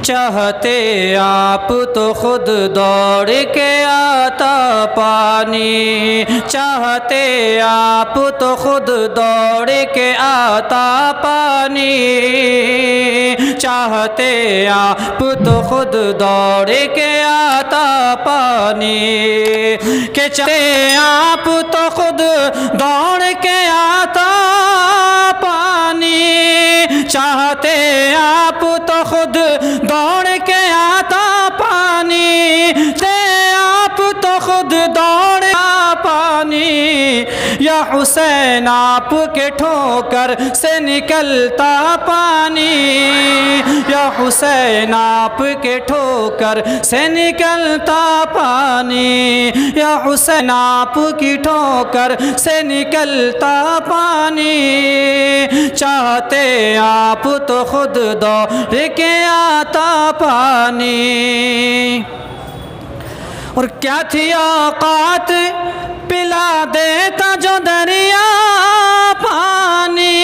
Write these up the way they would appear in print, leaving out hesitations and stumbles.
چاہتے آپ تو خود دوڑ کے آتا پانی، چاہتے آپ تو خود دوڑ کے آتا پانی، چاہتے آپ تو خود دوڑ کے آتا پانی، کہ چاہتے آپ تو خود دوڑ کے آتا پانی، چاہتے آپ تو خود دوڑ کے آتا پانی، آپ تو خود دوڑ پانی، یا حسین آپ کے ٹھوکر سے نکلتا پانی، یا حسین آپ کے ٹھوکر سے نکلتا پانی، یا حسین آپ کی ٹھوکر سے نکلتا پانی، چاہتے آپ تو خود دوڑ کے آتا پانی۔ اور کیا تھی اوقات پلا دیتا جو دریا پانی،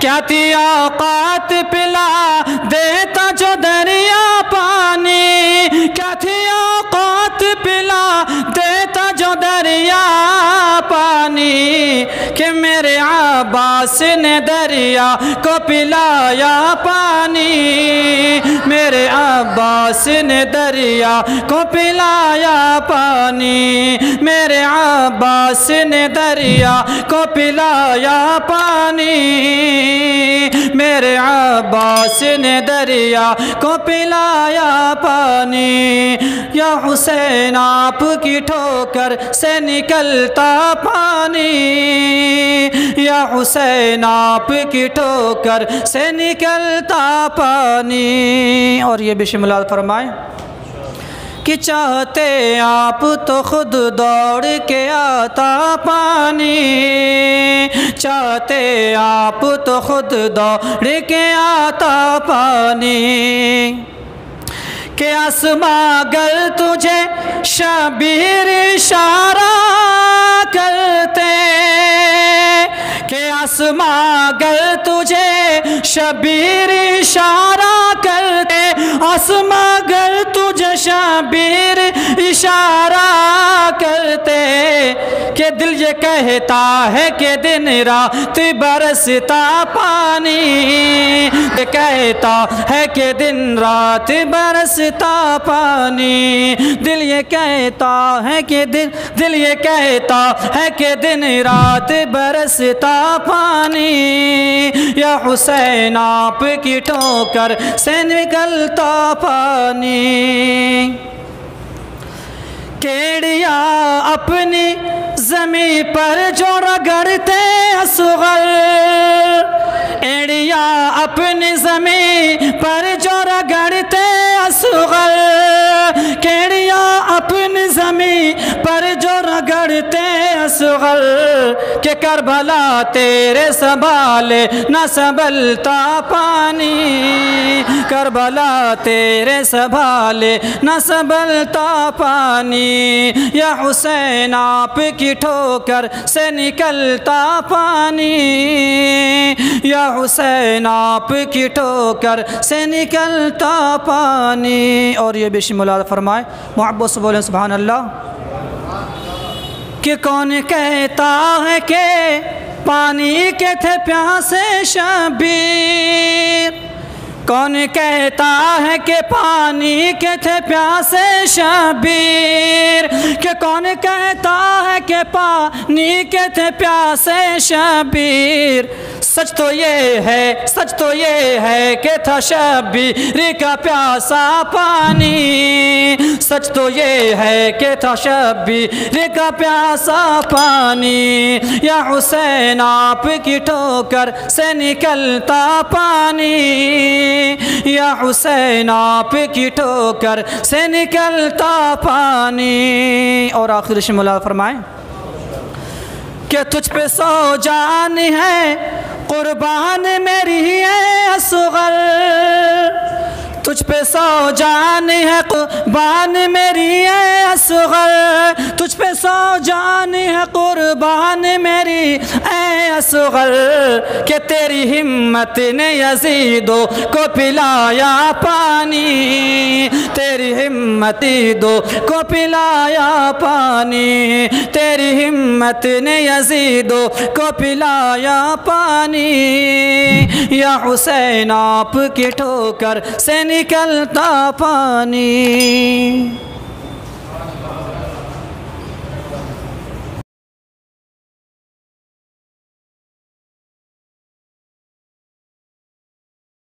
کیا تھی اوقات پلا دیتا جو دریا پانی، کیا تھی اوقات پلا دیتا جو دریا پانی، کہ میرے عباس نے دریا کو پلایا پانی، میرے عباس نے دریا کو پلایا پانی، میرے عباس نے دریا کو پلایا پانی، میرے عباس نے دریا کو پلایا پانی، یا حسین آپ کی ٹھوکر سے نکلتا پانی، یا حسین آپ کی ٹھوکر سے نکلتا پانی۔ اور یہ بھی شملات فرمائیں کہ چاہتے آپ تو خود دوڑ کے آتا پانی، چاہتے آپ تو خود دوڑ کے آتا پانی، کہ آسماں اگر تجھے شبیر اشارہ کرتے، کہ آسماں اگر تجھے شبیر اشارہ کرتے، آسماں اگر تجھے شبیر اشارہ کرتے، کہ دل یہ کہتا ہے کہ دن رات برستا پانی، یہ کہتا ہے کہ دن رات برستا پانی، دل یہ کہتا ہے کہ دل یہ کہتا ہے کہ دن رات برستا پانی، یا حسین آپ کی ٹھوکر سے نکلتا پانی، کیڑیا اپنی زمین پر جو رگڑتے اصغر، ایڑیا اپنی زمین پر جو رگڑتے اصغر، کیڑیا اپنی زمین پر جو رگڑتے اصغر، کہ کربلا تیرے سنبھالے نہ سنبھلتا پانی، کربلا تیرے سنبھالے نہ سنبھلتا پانی، یا حسین آپ کی ٹھوکر سے نکلتا پانی، یا حسین آپ کی ٹھوکر سے نکلتا پانی۔ اور یہ بھی شملات فرمائے، محبت سے بولیں سبحان اللہ، کہ کون کہتا ہے کہ پانی کے تھے پیاسے شبیر، کون کہتا ہے کہ پانی کے تھے پیاسے شبیر، کہ کون کہتا ہے کہ پانی کے تھے پیاسے شبیر، سچ تو یہ ہے، سچ تو یہ ہے کہ تھا شبیر کا پیاسا پانی، سچ تو یہ ہے کہ تھا شبیر کا پیاسا پانی، یا حسین آپ کی ٹھوکر سے نکلتا پانی، یا حسین آپ کی ٹھوکر سے نکلتا پانی۔ اور آخر شملات فرمائیں کہ تجھ پہ سو جان ہے قربان میری ہے اصغر، تجھ پہ 100 جان ہے قربان میری اے اصغر، تجھ پہ 100 جان ہے قربان میری اے اصغر، کہ تیری ہمت نے یزیدوں کو پلایا پانی، تیری ہمت یزیدوں کو پلایا پانی، تیری ہمت نے یزیدوں کو پلایا پانی، یا حسین آپ کی ٹھوکر سے نکلتا پانی۔